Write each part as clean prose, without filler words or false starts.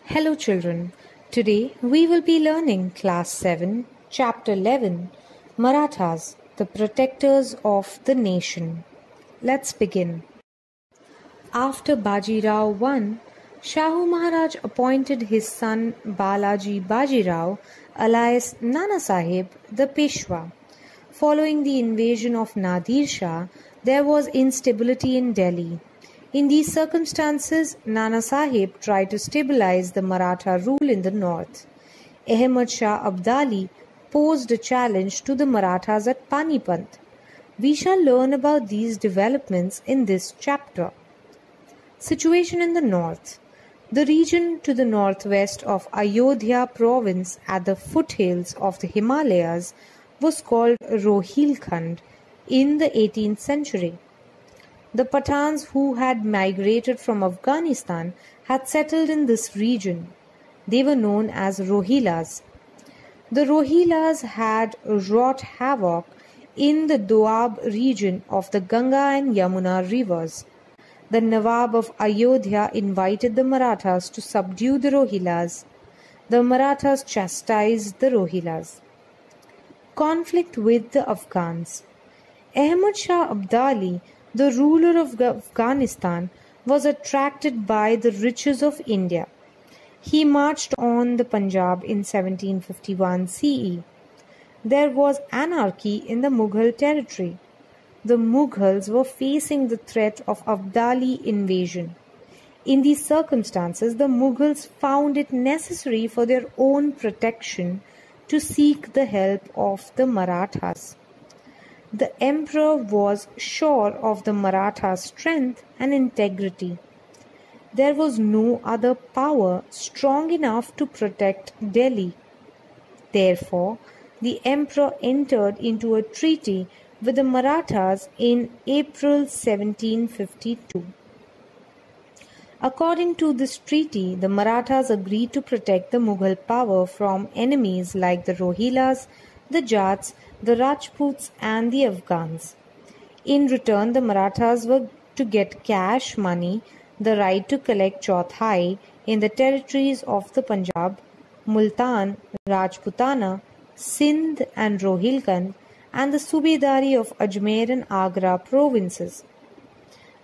Hello children, today we will be learning class 7, chapter 11, Marathas, the protectors of the nation. Let's begin. After Bajirao won, Shahu Maharaj appointed his son Balaji Bajirao alias Nana Sahib the Peshwa. Following the invasion of Nadir Shah, there was instability in Delhi. In these circumstances, Nana Sahib tried to stabilize the Maratha rule in the north. Ahmad Shah Abdali posed a challenge to the Marathas at Panipat. We shall learn about these developments in this chapter. Situation in the north. The region to the northwest of Ayodhya province at the foothills of the Himalayas was called Rohilkhand in the 18th century. The Pathans who had migrated from Afghanistan had settled in this region. They were known as Rohilas. The Rohilas had wrought havoc in the Doab region of the Ganga and Yamuna rivers. The Nawab of Ayodhya invited the Marathas to subdue the Rohilas. The Marathas chastised the Rohilas. Conflict with the Afghans. Ahmad Shah Abdali, the ruler of Afghanistan, was attracted by the riches of India. He marched on the Punjab in 1751 CE. There was anarchy in the Mughal territory. The Mughals were facing the threat of Abdali invasion. In these circumstances, the Mughals found it necessary for their own protection to seek the help of the Marathas. The emperor was sure of the Maratha strength and integrity. There was no other power strong enough to protect Delhi. Therefore, the emperor entered into a treaty with the Marathas in April 1752. According to this treaty, the Marathas agreed to protect the Mughal power from enemies like the Rohilas, the Jats, the Rajputs and the Afghans. In return, the Marathas were to get cash money, the right to collect chauthai in the territories of the Punjab, Multan, Rajputana, Sindh and Rohilkhand, and the Subedari of Ajmer and Agra provinces.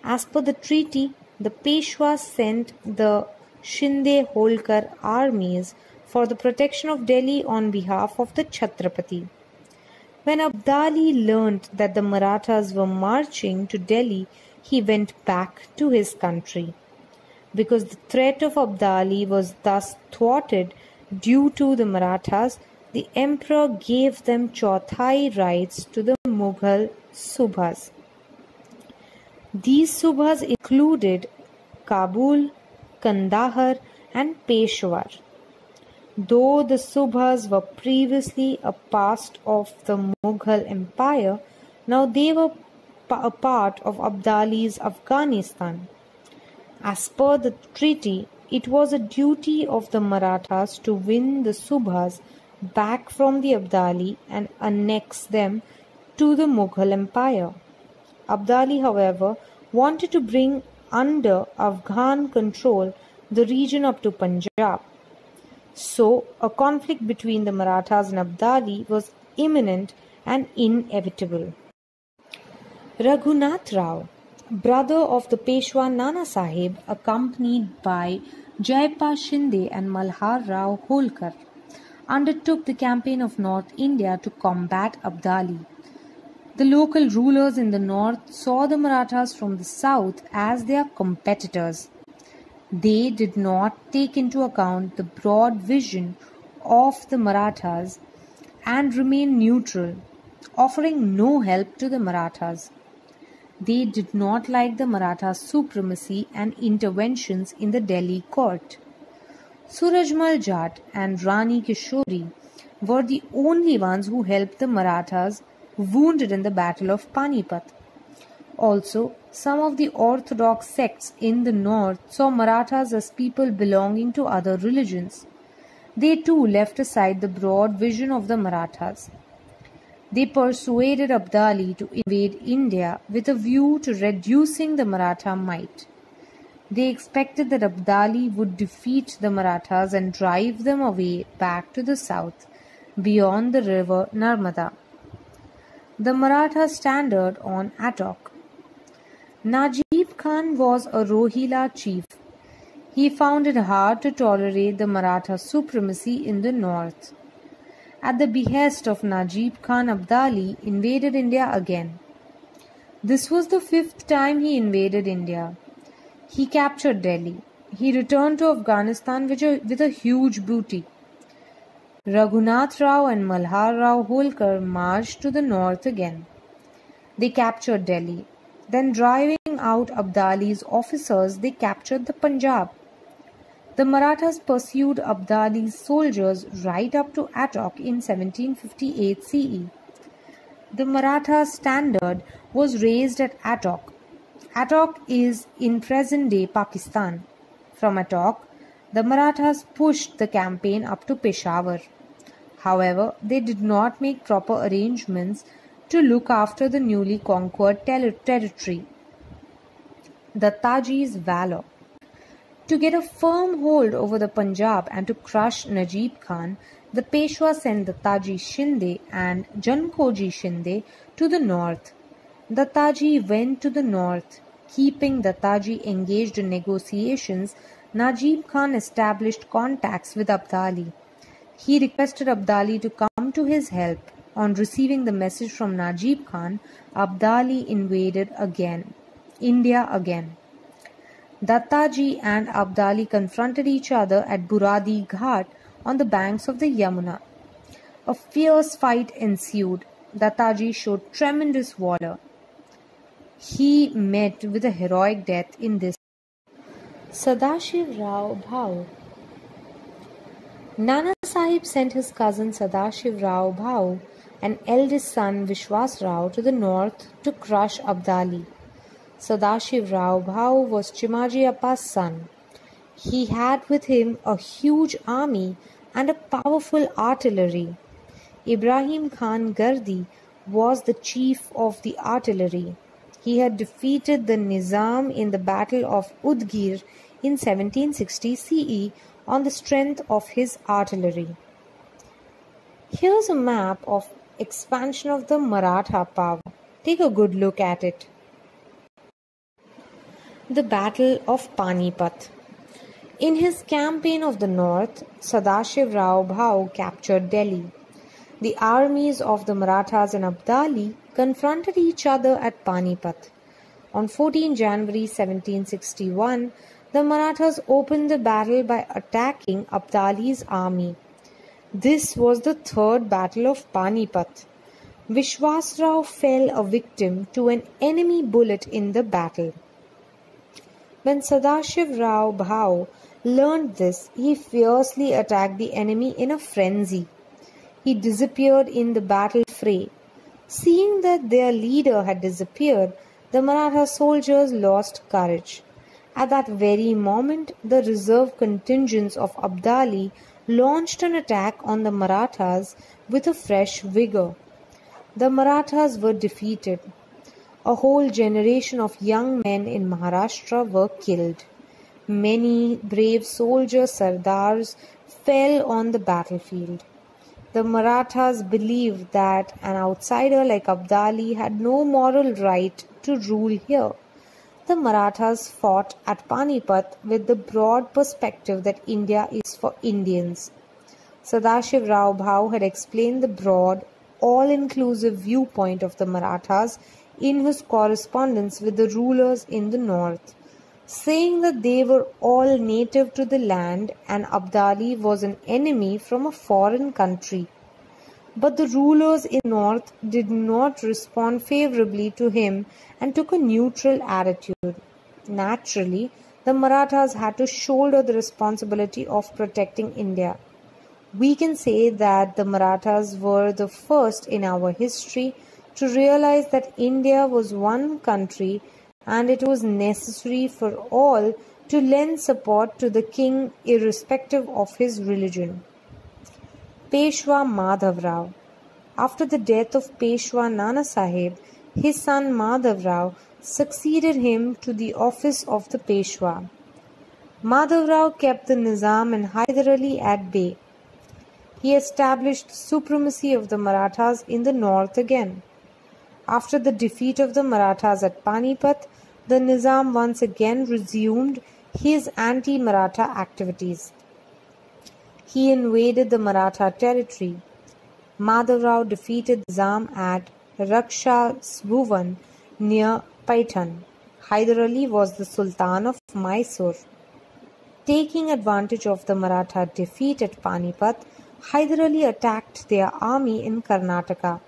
As per the treaty, the Peshwa sent the Shinde Holkar armies for the protection of Delhi on behalf of the Chhatrapati. When Abdali learnt that the Marathas were marching to Delhi, he went back to his country. Because the threat of Abdali was thus thwarted due to the Marathas, the emperor gave them chauthai rights to the Mughal subhas. These subhas included Kabul, Kandahar and Peshawar. Though the subhas were previously a part of the Mughal Empire, now they were a part of Abdali's Afghanistan. As per the treaty, it was a duty of the Marathas to win the subhas back from the Abdali and annex them to the Mughal Empire. Abdali, however, wanted to bring under Afghan control the region up to Punjab. So, a conflict between the Marathas and Abdali was imminent and inevitable. Raghunath Rao, brother of the Peshwa Nana Sahib, accompanied by Jaipa Shinde and Malhar Rao Holkar, undertook the campaign of North India to combat Abdali. The local rulers in the north saw the Marathas from the south as their competitors. They did not take into account the broad vision of the Marathas and remained neutral, offering no help to the Marathas. They did not like the Maratha supremacy and interventions in the Delhi court. Surajmal Jat and Rani Kishori were the only ones who helped the Marathas wounded in the Battle of Panipat. Also, some of the orthodox sects in the north saw Marathas as people belonging to other religions. They too left aside the broad vision of the Marathas. They persuaded Abdali to invade India with a view to reducing the Maratha might. They expected that Abdali would defeat the Marathas and drive them away back to the south, beyond the river Narmada. The Maratha standard on Attock. Najib Khan was a Rohilla chief. He found it hard to tolerate the Maratha supremacy in the north. At the behest of Najib Khan, Abdali invaded India again. This was the 5th time he invaded India. He captured Delhi. He returned to Afghanistan with a huge booty. Raghunath Rao and Malhar Rao Holkar marched to the north again. They captured Delhi. Then, driving out Abdali's officers, they captured the Punjab. The Marathas pursued Abdali's soldiers right up to Attock in 1758 CE. The Maratha standard was raised at Attock. Attock is in present-day Pakistan. From Attock, the Marathas pushed the campaign up to Peshawar. However, they did not make proper arrangements to look after the newly conquered territory. The Taji's valor. To get a firm hold over the Punjab and to crush Najib Khan, the Peshwa sent the Taji Shinde and Jankoji Shinde to the north. The Taji went to the north. Keeping the Taji engaged in negotiations, Najib Khan established contacts with Abdali. He requested Abdali to come to his help. On receiving the message from Najib Khan, Abdali invaded India again. Dattaji and Abdali confronted each other at Buradi Ghat on the banks of the Yamuna. A fierce fight ensued. Dattaji showed tremendous valor. He met with a heroic death in this. Sadashiv Rao Bhau. Nana Sahib sent his cousin Sadashiv Rao Bhau and eldest son Vishwas Rao to the north to crush Abdali. Sadashiv Rao Bhau was Chimaji Appa's son. He had with him a huge army and a powerful artillery. Ibrahim Khan Gardi was the chief of the artillery. He had defeated the Nizam in the Battle of Udgir in 1760 CE on the strength of his artillery. Here's a map of expansion of the Maratha power. Take a good look at it. The Battle of Panipat. In his campaign of the north, Sadashiv Rao Bhau captured Delhi. The armies of the Marathas and Abdali confronted each other at Panipat. On 14 January 1761, the Marathas opened the battle by attacking Abdali's army. This was the third battle of Panipat. Vishwas Rao fell a victim to an enemy bullet in the battle. When Sadashiv Rao Bhau learned this, he fiercely attacked the enemy in a frenzy. He disappeared in the battle fray. Seeing that their leader had disappeared, the Maratha soldiers lost courage. At that very moment, the reserve contingents of Abdali launched an attack on the Marathas with a fresh vigor. The Marathas were defeated. A whole generation of young men in Maharashtra were killed. Many brave soldier Sardars fell on the battlefield. The Marathas believed that an outsider like Abdali had no moral right to rule here. The Marathas fought at Panipat with the broad perspective that India is for Indians. Sadashiv Rao Bhau had explained the broad, all-inclusive viewpoint of the Marathas in his correspondence with the rulers in the north, saying that they were all native to the land and Abdali was an enemy from a foreign country. But the rulers in the north did not respond favorably to him and took a neutral attitude. Naturally, the Marathas had to shoulder the responsibility of protecting India. We can say that the Marathas were the first in our history to realize that India was one country and it was necessary for all to lend support to the king irrespective of his religion. Peshwa Madhav Rao. After the death of Peshwa Nana Sahib, his son Madhav Rao succeeded him to the office of the Peshwa. Madhav Rao kept the Nizam and Hyder Ali at bay. He established supremacy of the Marathas in the north again. After the defeat of the Marathas at Panipat, the Nizam once again resumed his anti-Maratha activities. He invaded the Maratha territory. Madhav Rao defeated the Nizam at Raksha Bhuvan near Paitan. Hyder Ali was the Sultan of Mysore. Taking advantage of the Maratha defeat at Panipat, Hyder Ali attacked their army in Karnataka.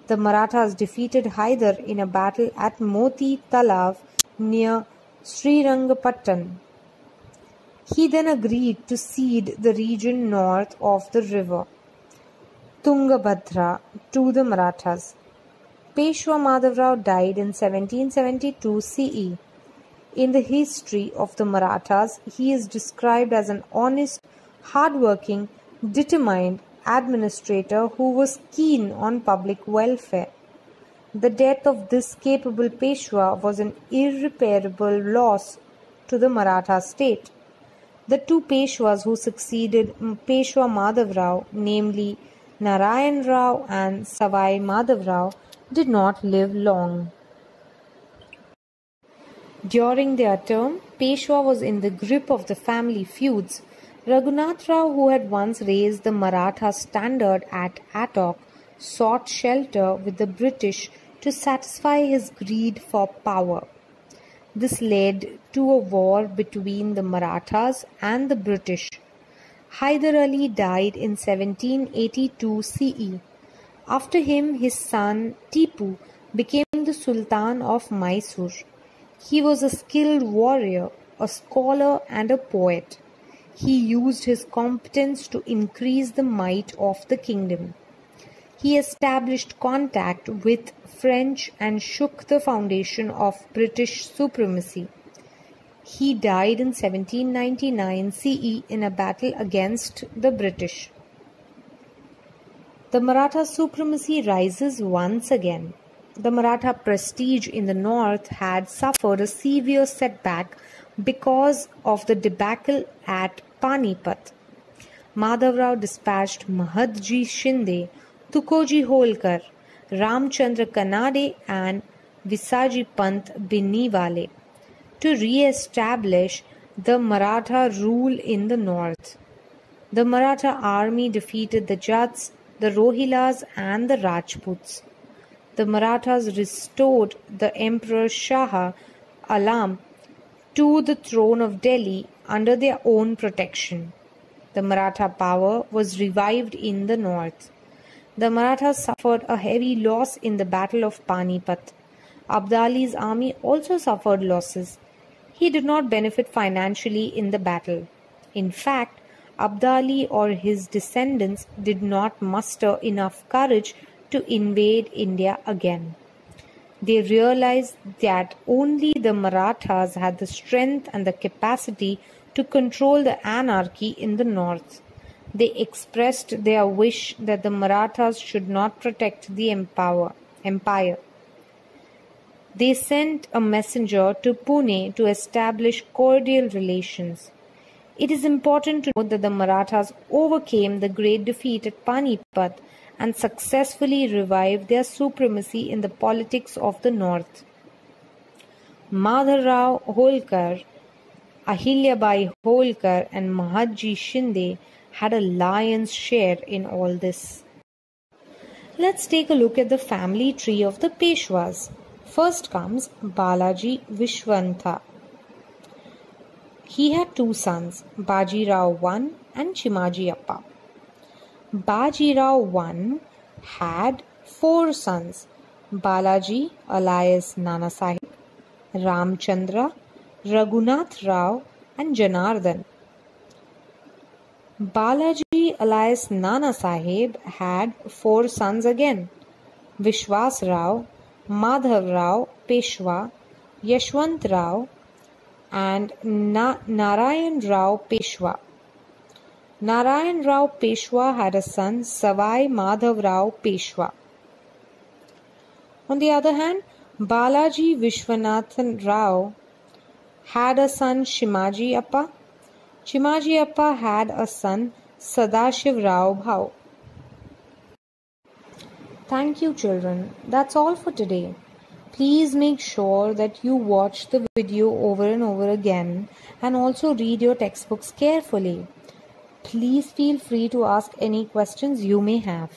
The Marathas defeated Hyder in a battle at Moti Talav near Srirangapattan. He then agreed to cede the region north of the river Tungabhadra to the Marathas. Peshwa Madhav Rao died in 1772 CE. In the history of the Marathas, he is described as an honest, hard-working, determined administrator who was keen on public welfare. The death of this capable Peshwa was an irreparable loss to the Maratha state. The two Peshwas who succeeded Peshwa Madhav Rao, namely Narayan Rao and Savai Madhav Rao, did not live long. During their term, Peshwa was in the grip of the family feuds. Raghunath Rao, who had once raised the Maratha standard at Attock, sought shelter with the British to satisfy his greed for power. This led to a war between the Marathas and the British. Hyder Ali died in 1782 CE. After him, his son Tipu became the Sultan of Mysore. He was a skilled warrior, a scholar and a poet. He used his competence to increase the might of the kingdom. He established contact with French and shook the foundation of British supremacy. He died in 1799 CE in a battle against the British. The Maratha supremacy rises once again. The Maratha prestige in the north had suffered a severe setback because of the debacle at Panipat. Madhav Rao dispatched Mahadji Shinde, Tukoji Holkar, Ramchandra Kanade and Visaji Pant Binniwale to re-establish the Maratha rule in the north. The Maratha army defeated the Jats, the Rohilas and the Rajputs. The Marathas restored the Emperor Shah Alam to the throne of Delhi under their own protection. The Maratha power was revived in the north. The Marathas suffered a heavy loss in the Battle of Panipat. Abdali's army also suffered losses. He did not benefit financially in the battle. In fact, Abdali or his descendants did not muster enough courage to invade India again. They realized that only the Marathas had the strength and the capacity to control the anarchy in the north. They expressed their wish that the Marathas should not protect the empire. They sent a messenger to Pune to establish cordial relations. It is important to note that the Marathas overcame the great defeat at Panipat and successfully revived their supremacy in the politics of the north. Madhav Rao Holkar, Ahilyabai Holkar and Mahadji Shinde had a lion's share in all this. Let's take a look at the family tree of the Peshwas. First comes Balaji Vishwantha. He had two sons, Baji Rao I and Chimaji Appa. Baji Rao I had four sons, Balaji alias Nana Sahib, Ramchandra, Raghunath Rao and Janardhan. Balaji alias Nana Sahib had four sons again, Vishwas Rao, Madhav Rao Peshwa, Yashwant Rao and Narayan Rao Peshwa. Narayan Rao Peshwa had a son, Savai Madhav Rao Peshwa. On the other hand, Balaji Vishwanathan Rao had a son Shimaji Appa? Shimaji Appa had a son Sadashiv Rao Bhau. Thank you, children. That's all for today. Please make sure that you watch the video over and over again and also read your textbooks carefully. Please feel free to ask any questions you may have.